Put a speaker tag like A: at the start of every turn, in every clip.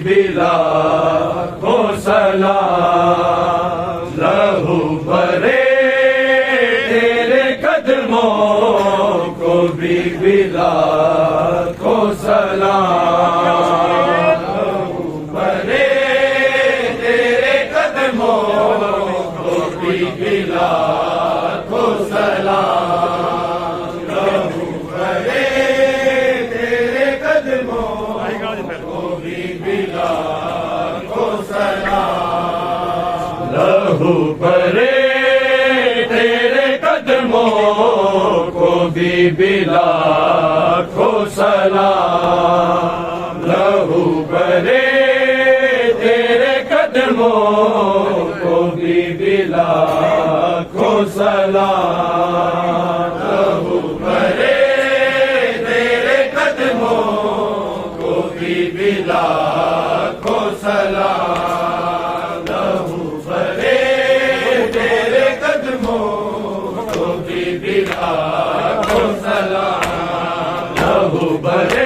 A: बिला को सलाम लहू भरे तेरे कदमों को भी बिला को सलाम लहू भरे तेरे कदमों को भी बिला को सलाम लहू भरे तेरे कदमों लहू भरे तेरे कदमों को भी बिला को सलाम लहू भरे तेरे कदमों को भी बिला को सलाम लहू भरे तेरे कदमों को भी बिला को सलाम लहू भरे तेरे कदमों को भी बिला को सलाम लहू भरे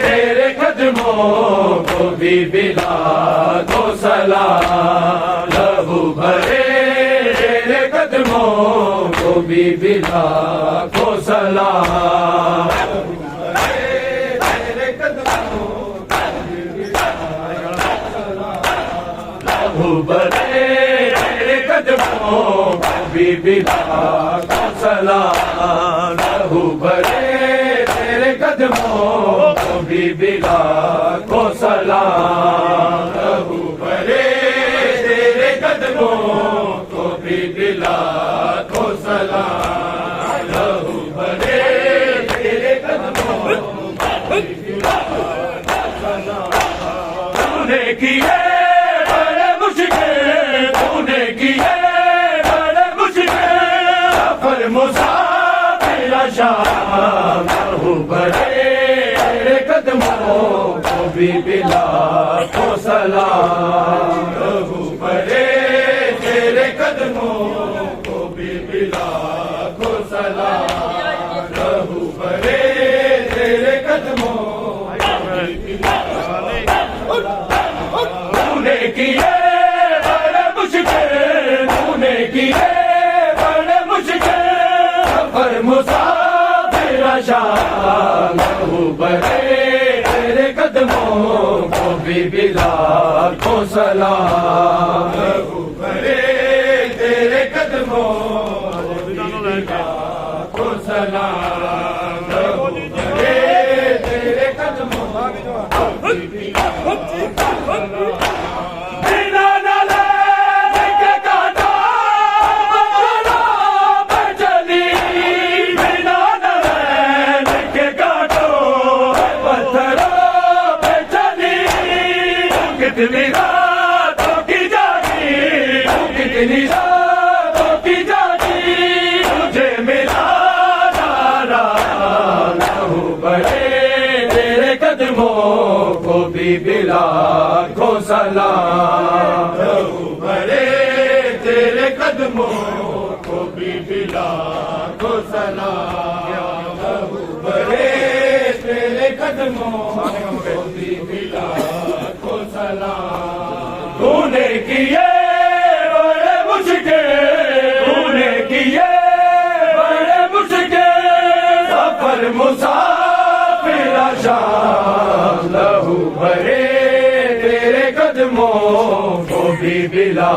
A: तेरे कदमों को भी बिला को सलाम लहू भरे तेरे कदमों को भी बिला को सलाम लहू भरे तेरे कदमों को भी बिला को सलाम लहू भरे तेरे कदमों को भी बिला को सलाम लहू भरे तेरे कदमों को भी बिला को सलाम लहू भरे तेरे कदमों को भी बिला को सलाम तूने किए तूने किए बड़े मुश्किल सफर मुसाफिर शाम लहू भरे तेरे कदमों को भी बिला को सलाम लहू भरे तेरे कदमों को भी बिला को सलाम लहू भरे तेरे कदमों को भी बिला तूने किए तूने किए बड़े मुश्किल सफर मुसाफिर शाम लहू भरे तेरे कदमों को भी बिला को सलाम लहू भरे तेरे कदमों को भी बिला को सलाम लहू भरे तेरे कदमों को भी बिला को सलाम कितनी रातों की जागी कितनी रातों की जागी तुझे मिला नारा लहू भरे तेरे कदमों को भी बिला को सलाम लहू भरे तेरे कदमों को भी बिला को सलाम लहू भरे तेरे कदमों को भी बिला तूने किए बड़े मुश्किल तूने किए बड़े मुश्किल सफर मुसाफिर शाम लहू भरे तेरे कदमों को भी बिला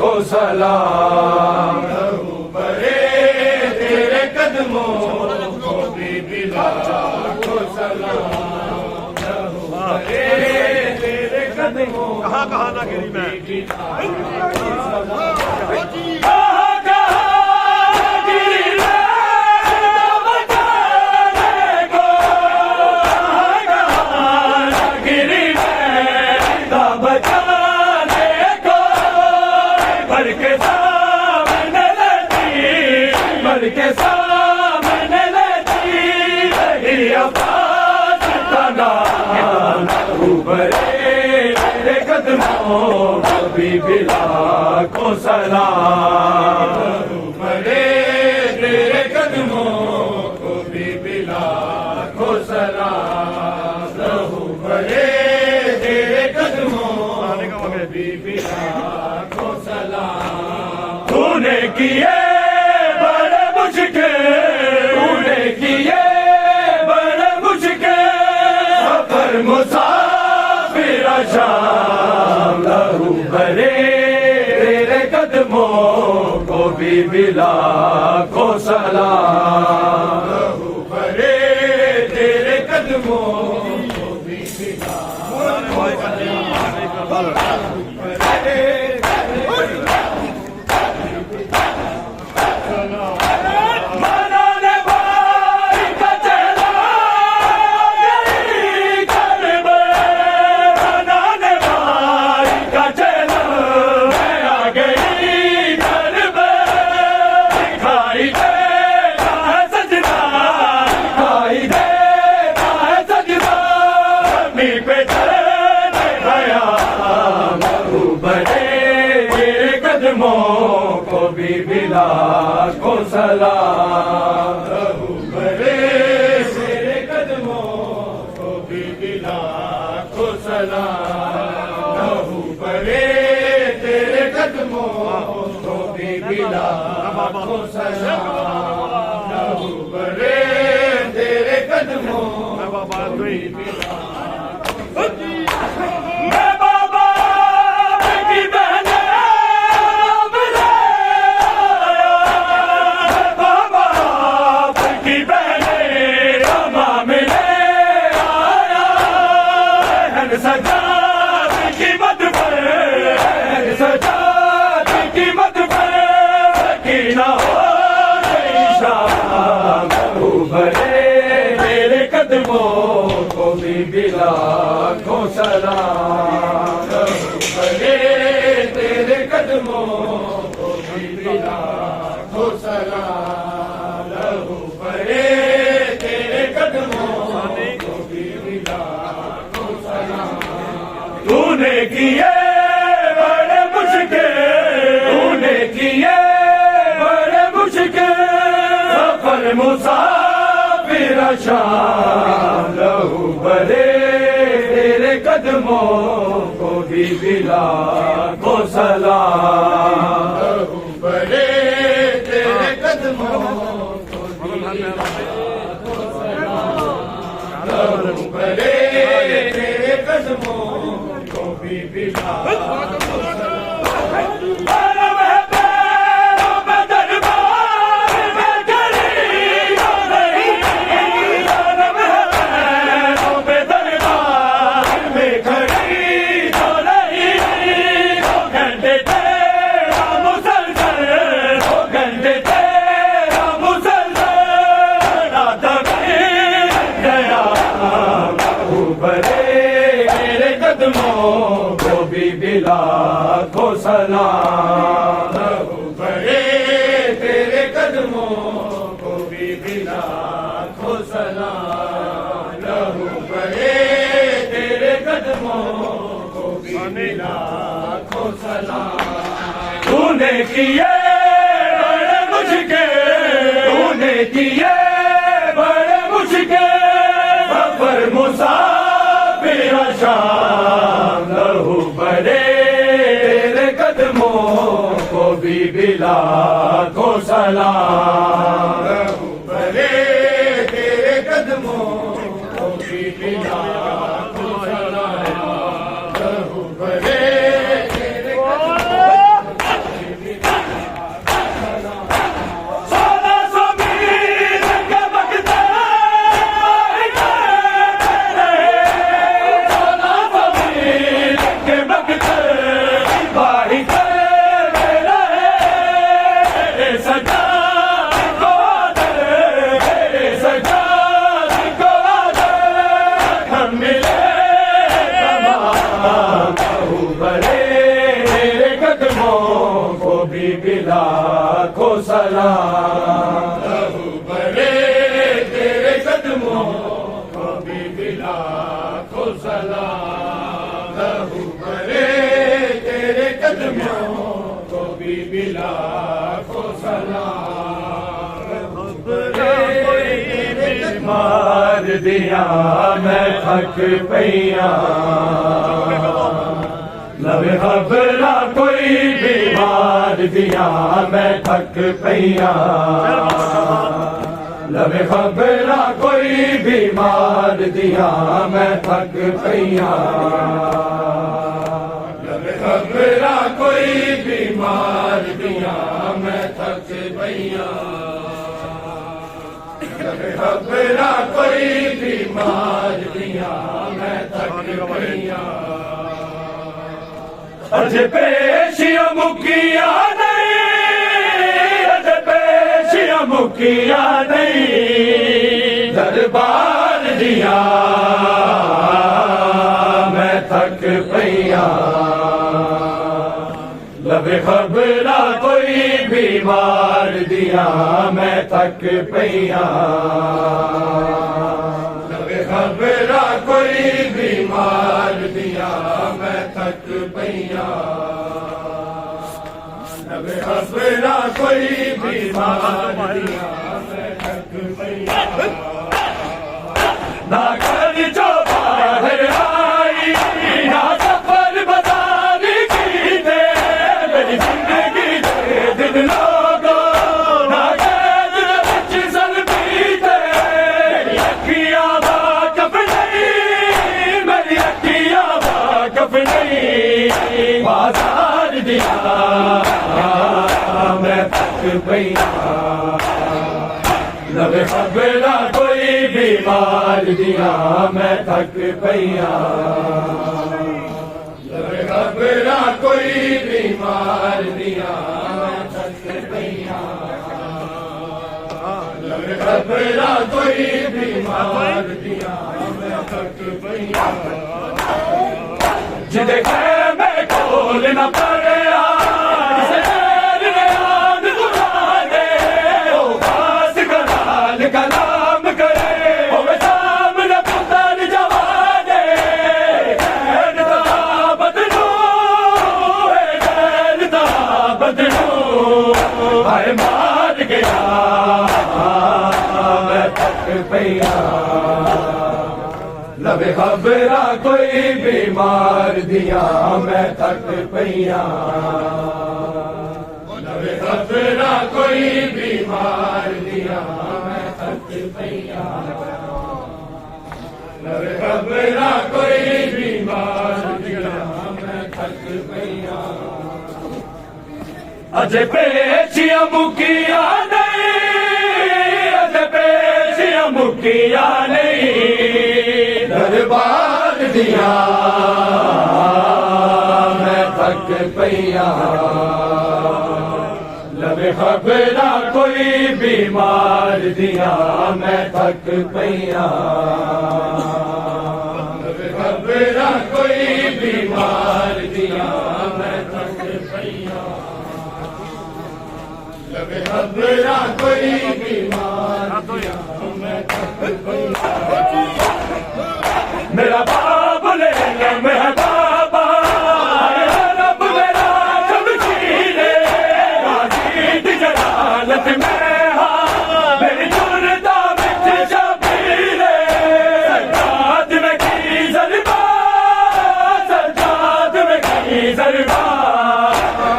A: को सलाम लहू भरे तेरे कदमों को भी बिला को सलाम लहू भरे
B: कहाँ कहाँ ना गिरी मैं
A: के सामने लेती रही अब्बास का नाम भी लाखों सलाम। बड़े तेरे कदमों को भी लाखों सलाम। रहू बड़े तेरे कदमों को भी लाखों सलाम। तूने किए बड़े मुश्किल, तूने किए बड़े मुश्किल सफर मुसाफिर शाम। रहू बड़े तेरे कदमों को भी लाखों सलाम। रहू बड़े तेरे कदमों को भी लाखों सलाम। मनाने भाई का चेला गई करबला, मनाने भाई का चेला आ गई करबला। दिखाई देता है सजना, दिखाई देता है सजना, जमी पे चले गया। रहू बड़े तेरे कदमों को भी लाखों सलाम। रहू बड़े तेरे कदमों को भी लाखों सलाम। रहू बड़े तेरे कदमों को भी लाखों सलाम। रहू बड़े तेरे कदमों को भी मैं बाबा की बहने मिले आया। मैं बाबा की बहने रमा मिले आया। बहन सजाद की मत पर, बहन सजाद की मत पर की ना हो गई शाम। रहू बड़े तेरे कदमों को भी लाखों सलाम। रहू बड़े तेरे कदमों को भी लाखों सलाम। रहू बड़े तेरे कदमों को भी लाखों सलाम। तूने किए बड़े मुश्किल, तूने किए बड़े मुश्किल सफर मुसाफिर शाम। रहू बड़े तेरे कदमों को भी लाखों सलाम। रहू बड़े तेरे कदमों को भी लाखों सलाम। रहू बड़े तेरे कदमों को भी लाखों सलाम। को भी लाखों सलाम। रहू बड़े तेरे कदमों को भी लाखों सलाम। रहू बड़े तेरे कदमों को भी लाखों सलाम। तूने किए बड़े मुश्किल, तूने किए बड़े मुश्किल सफर मुसाफिर शाम। रहू बड़े तेरे कदमों को भी लाखों सलाम। रहू बड़े तेरे कदमों को भी लाखों सलाम। रहू बड़े तेरे कदमों को भी लाखों सलाम। सोना ज़मीन के बगते लाखों सलाम। रहू बड़े तेरे कदमों को भी लाखों सलाम। रहू बड़े तेरे कदमों दिया मैं थक पईया लवे खबरा कोई बीमार दिया मैं थक पईया लवे खबरा कोई बीमार दिया मैं थक पईया लवे खबरा कोई बीमार दिया मैं थक पईया लवे खबरा कोई बीमार दिया मैं थक पईया अजे पेशिया मुकिया नहीं अजे पेशिया मुकिया नहीं दरबार दिया मैं थक पईया लबे खबरा कोई बीमार दिया मैं थक पईया लबे खबरा कोई बीमार दिया मैं थक पईया लबे खबरा कोई बीमार दिया मैं थक पईया ना कर जो बाहर आई ना सफर बताने की दे मेरी जिंदगी दे दिन लोगों ना कैद विच सन पीते मेरी अखियां वाकफ नहीं मेरी अखियां वाकफ नहीं बाजार दिया मैं थक पईया लबे खबरा कोई बीमार दिया मैं थक पईया लबे खबरा कोई बीमार दिया मैं थक पईया लबे खबरा कोई बीमार दिया मैं थक पईया जिदे मैं खोल न पड़या कलाम करे होवे सामने पुतर जवाने कहता बदलू कहता बदलू हाय मार गया मैं थक पईया लबे खबरा कोई बीमार दिया मैं थक पईया लबे खबरा कोई बीमार दिया लबे खबरा कोई बीमार दिया मैं थक पईया अजे पेशिया मुकिया नहीं अजे पेशिया मुकिया नहीं दरबार दिया मैं थक पईया लबे खबरा कोई बीमार दिया मैं थक पईया लबे खबरा कोई बीमार दिया मैं थक पईया लबे खबरा कोई बीमार दिया मैं थक पईया मेरा बाप ले मैं बाबा रब मेरा शमशीरे जलालत में मेरी जुर्दा बिच शबीरे सज्जाद में की जलवा सज्जाद में की जलवा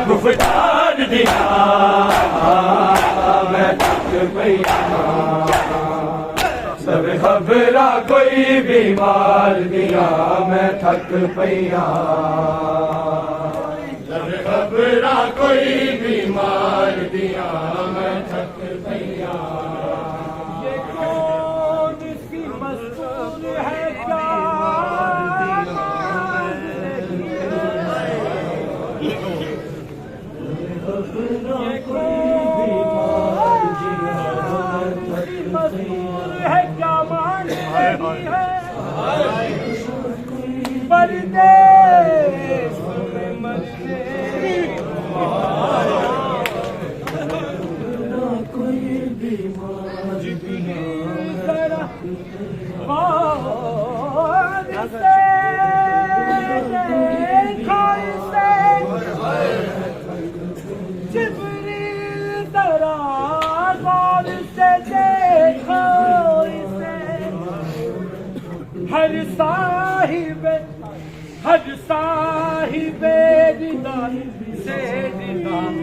A: गुफ्तार दिया मैं थक पईया लबे खबरा कोई बीमार दिया मैं थक पईया लबे खबरा कोई बीमार दिया मैं थक पईया ये कौन इसकी मस्तूर है क्या मस्तूर है क्या मान है परदेश में मरते कोई बीमार जरा जिब्रील जरा गौर से देखो इसे हर साहिबे रिदान से रिदान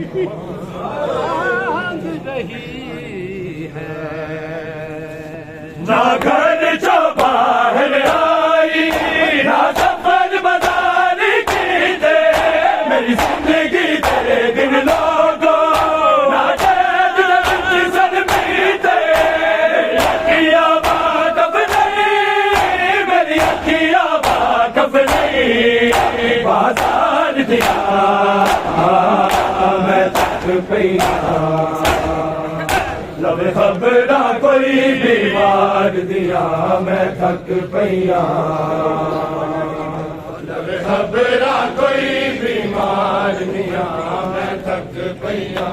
A: रही है। ना घर जो बाहर आई ना सफर बाजार की दे मेरी जिंदगी तेरे दिन लोगों ना चैन सर बीते अखियां वाकफ नहीं मेरी अखियां वाकफ नहीं बाजार दिया मैं तक पैया लब खबरा कोई बीमार दिया मैं थक पैया लब खबरा कोई बीमार दिया मैं थक पैया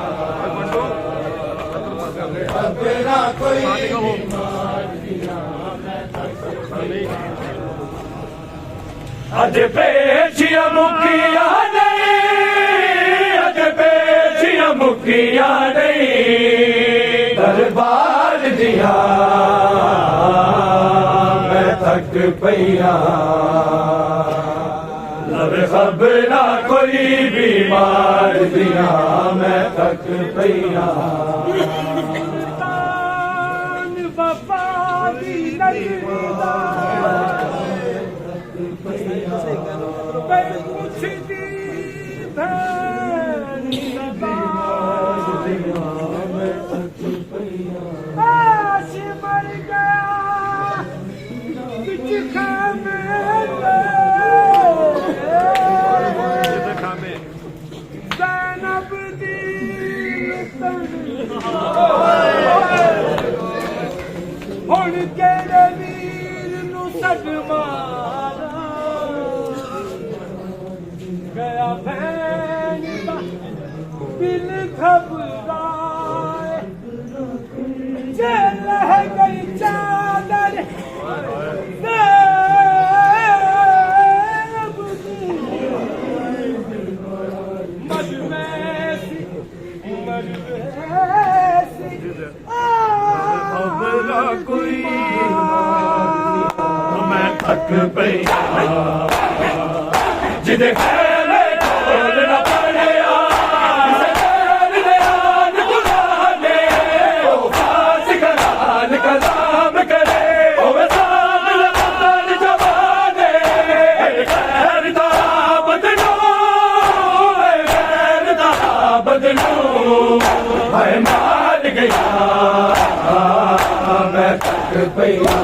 A: लब खबरा कोई बीमार दिया मैं थक पैया अज पेशिया मुखिया नहीं अज पेशिया मुखिया नहीं दरबार दिया मैं थक पैया लब खबरा कोई बीमार दिया मैं थक पैया ਹੁਣ ਕਿਹੜੇ ਵੀਰ ਨੂੰ ਸਦਮਾਰਾ ਗਿਆ ਭੈਣ ਦਾ ਦਿਲ ਘਬਰਾਏ ਜੇ ਲਹਿ ਗਈ ਚਾਦਰ कोई मैं थक पैया जिदे खेले खोल न पड़िया फास करान कलाम करे जवाने खैर तारा बदलू है मार गया मैं थक पैया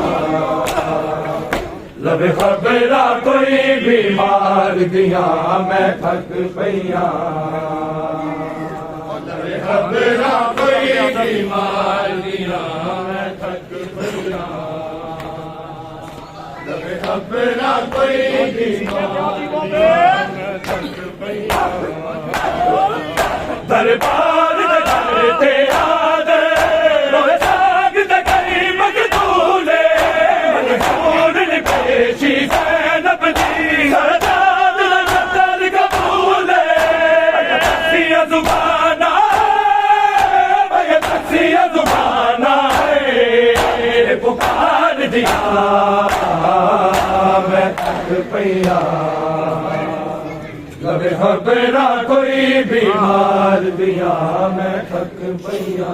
A: लब खबरा कोई बीमार दिया मैं थक पैया लब खबरा कोई बीमार दिया मैं थक पैया लब खबरा कोई बीमार दिया मैं थक पैया दरबार करते पुकार दिया मैं थक पैया लब खबरा कोई बीमार दिया मैं थक पैया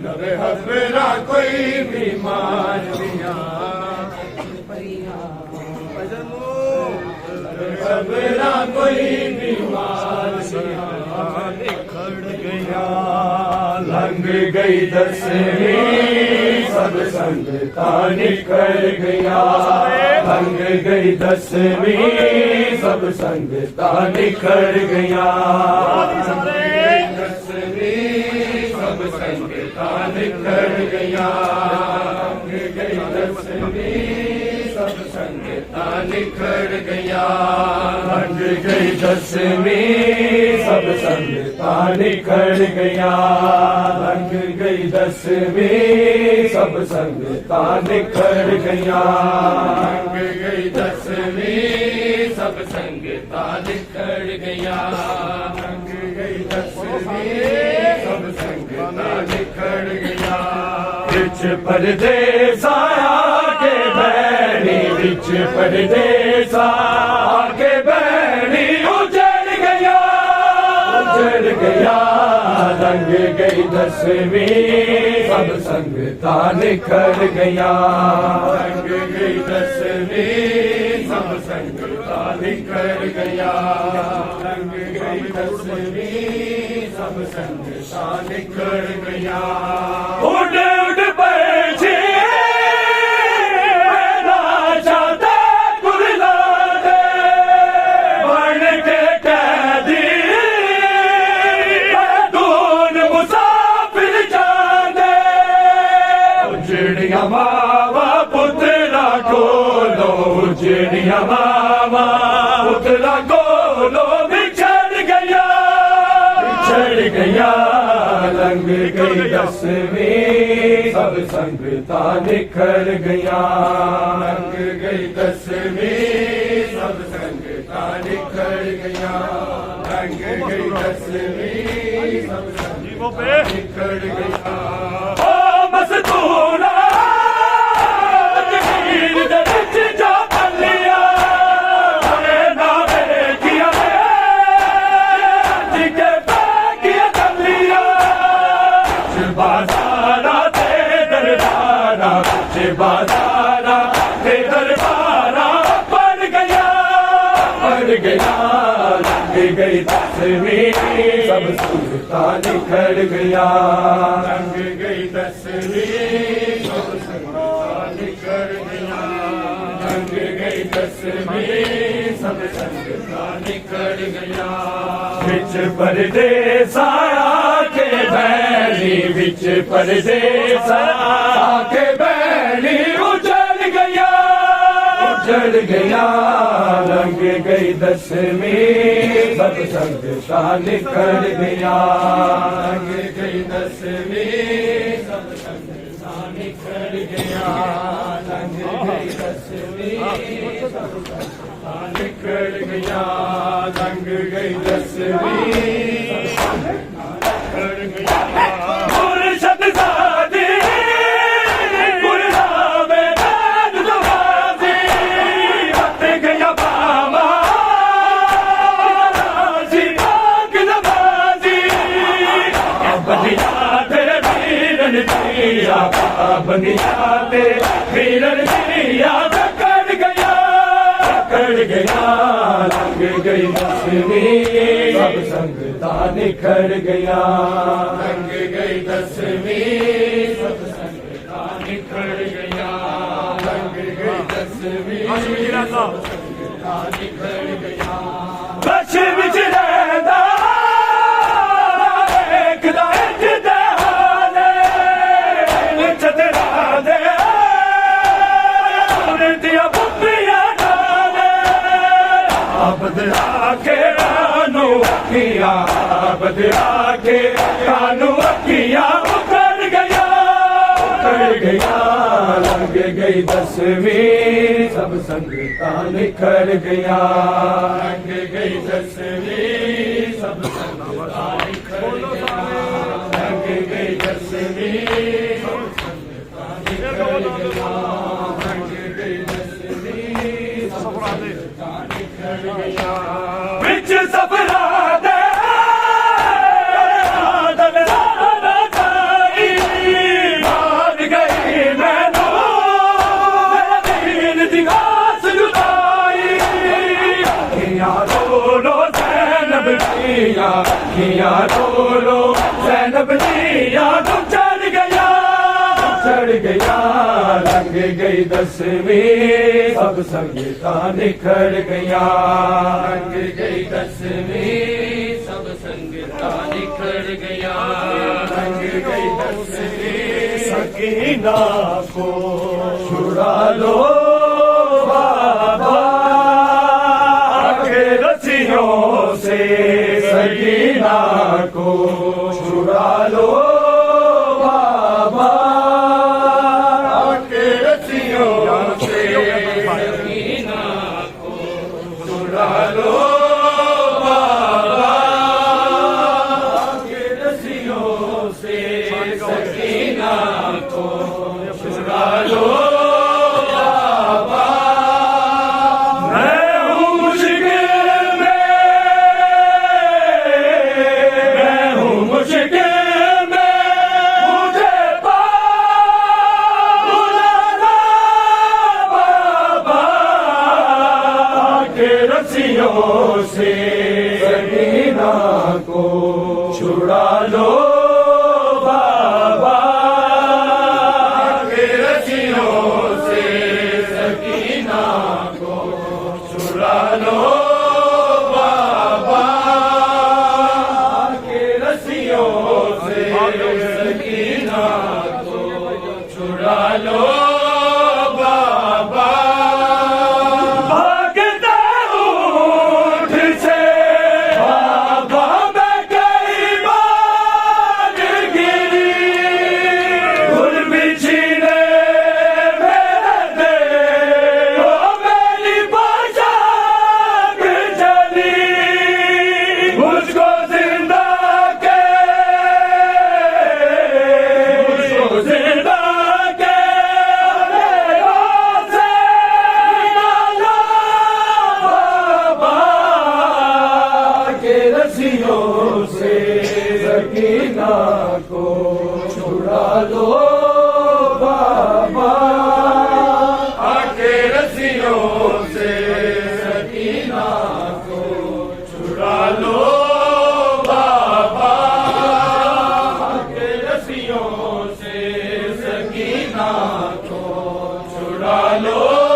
A: लब खबरा कोई बीमार दिया खबरा कोई बीमार दिया निखर गया लंघ गई दसवीं सब संगता निखर गया लंघ गई दसवीं सब संगता निखर गया दसवीं सब संगता निखर गया लंघ गई दसवीं सब संगता निखर गया लंघ गई दसवीं सब संगता निखर गया लंघ गई दसवीं सब संगता निखर गया लंघ गई दसवीं सब संगता निखर गया लंघ गई दसवीं सब संगता निखर गया बिच परदेस आया के बैठ बैणी विच परदेसा आके बैणी उजड़ गया रंग गई दसवीं सब संगता निखर गया रंग गई दसवीं सब संगता निखर गया रंग गई दसवीं सब संगता निखर गया उड़ उड़ पैछे मावा पुतला कोलो उजड़िया मावा पुतला कोलो बिछड़ गया रंग गई दसवीं सब संगता निखर गया रंग गई दसवीं सब संगता निखर गया रंग गई दसवीं सब संगता निखर गया ओ मस्तूरा बाजारा ते दरबारा पड़ गया लग गई दसवीं सब संगता निखर गया रंग गई दसवीं सब संगता निखर गया रंग गई दसवीं सब संगता निखर गया विच परदेसा के बैणी विच परदेसा के बैणी उजड़ गया रंग गई दसवीं सब संगता निखर गया रंग गई दसवीं सब संगता निखर गया रंग गई दसवीं सब संगता निखर गया रंग गई दसवीं सब संगता निखर गया मुर्शद सादी बनिया ते वीरन दिया पकड़ गया लग गई दसवीं सब संगता निखर गया रंग गई दसवीं सब संगता निखर गया रंग गई दसवीं सब संगता निखर गया बश विच रहंदा बदला के कानू अखिया उखड़ गया लग गई दसवीं सब संगता निखर गया रंग गई दसवीं सब संगता निखर गया रंग गई दसवीं सब संगता निखर गया रंग गई दसवीं सब संगता निखर गया विच सफरा किया रोलो ज़ैनब दिया तुम चढ़ गया लग गई दसवीं सब संगता निखर गया लग गई दसवीं सब संगता निखर गया लग गई दसवीं सकीना को छुड़ा लो बाबा के रस्सियों से सकीना को छुड़ा लो बाबा के रस्सियों से सकीना को छुड़ा लो बाबा के रस्सियों से सकीना को छुड़ा लो से सकीना को छुड़ा लो बाबा के रस्सियों से सकीना को छुड़ा लो बाबा के रस्सियों से सकीना को छुड़ा लो से सकीना को छुड़ा लो बाबा आके रस्सियों से सकीना को छुड़ा लो बाबा आके रस्सियों से सकीना को छुड़ा लो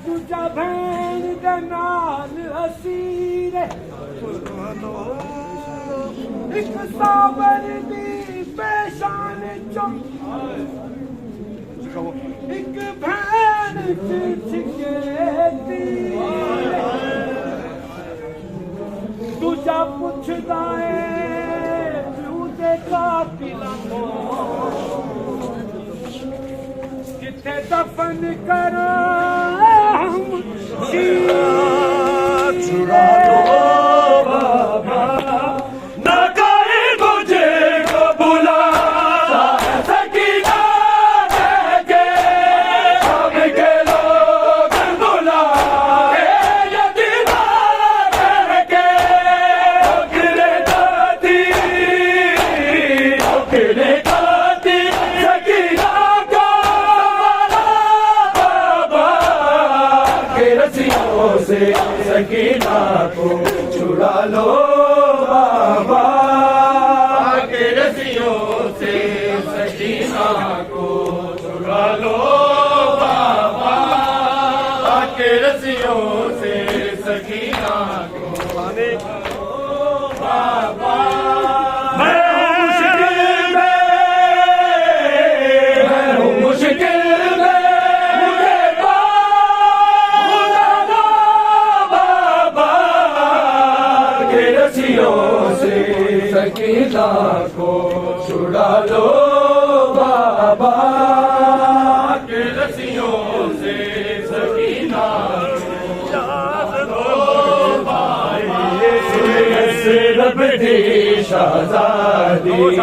A: तुझा भैन दे नाल असीर एक सावर दी पेशान चो एक भैन चिचकेती तुझा पुछदा है तू दे कातिला किथे दफन करो छुड़ा लो बाबा ना करे मुझे को बुला सकीना कह के हम के लोग बुला यदीना कह के अकेले दाती सकीना से सकीना को छुड़ा लो बाबा के रस्सियों से सकीना को छुड़ा लो बाबा के रस्सियों से सकीना को बाबा मैं हूँ मुश्किल से सकीना को छुड़ा लो बाबा के रस्सियों से सकीना से रब दी शाहज़ादी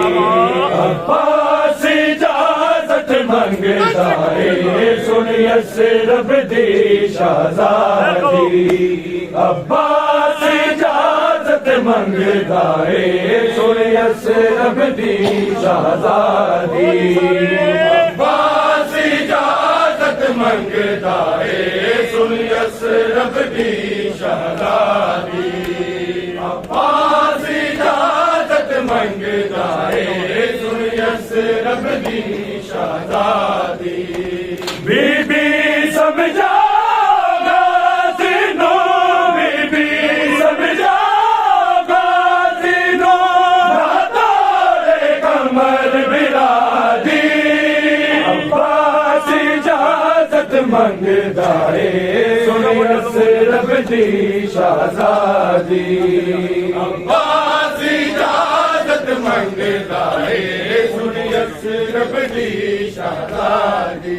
A: अब्बास इजाज़त मंगता है सुनिए से रब दी शाहज़ादी अब्बास इजाज़त मंगता है सुनिए से रब दी शाहज़ादी अब्बास इजाज़त मंगता है सुनिए से रब दी शाहज़ादी अब्बास इजाज़त मंगता है सुनिए से रब दी शाहज़ादी बीबी समझा मंगता है सुनिए से रब रब दी शहजादी अब्बास इजाजत मंगदा है सुनियस रब दी शहजादी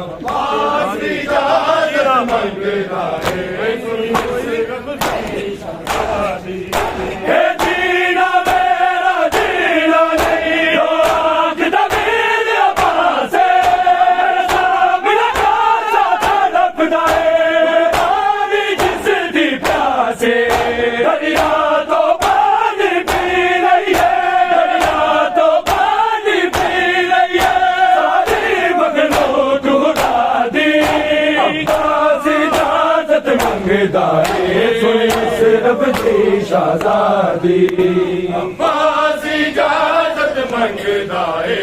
A: अब्बास इजाजत मंगदा है सुनियस रब दी शहजादी हे जीना मेरा जीना नहीं हो आज दा मेरे अब्बास मेरा प्यासा तड़पदा है पानी जिस दी प्यासे दरिया तो पानी पी रही है दरिया तो पानी पी रही है सारी मगलों टुरा दी अब्बास इजाजत मंगदा है सुनियस रब दी शहजादी अब्बास इजाजत मंगदा है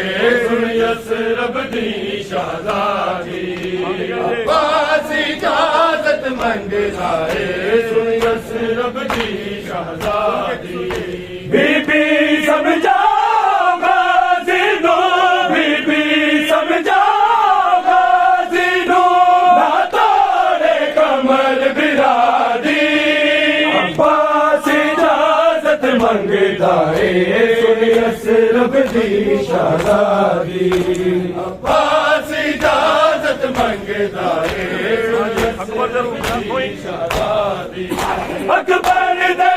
A: सुनियस रब दी शहजादी अब्बास इजाजत मंगदा है सुनियस रब दी शहजादी बीबी समझाओगा जिनो बीबी समझाओगा जिनो ना तोड़े कमर बिरादी अब्बास इजाजत मंगदा है सुनियस रब दी शहजादी अब्बास इजाजत मंगदा है सुनियस रब दी शहजादी अकबर दे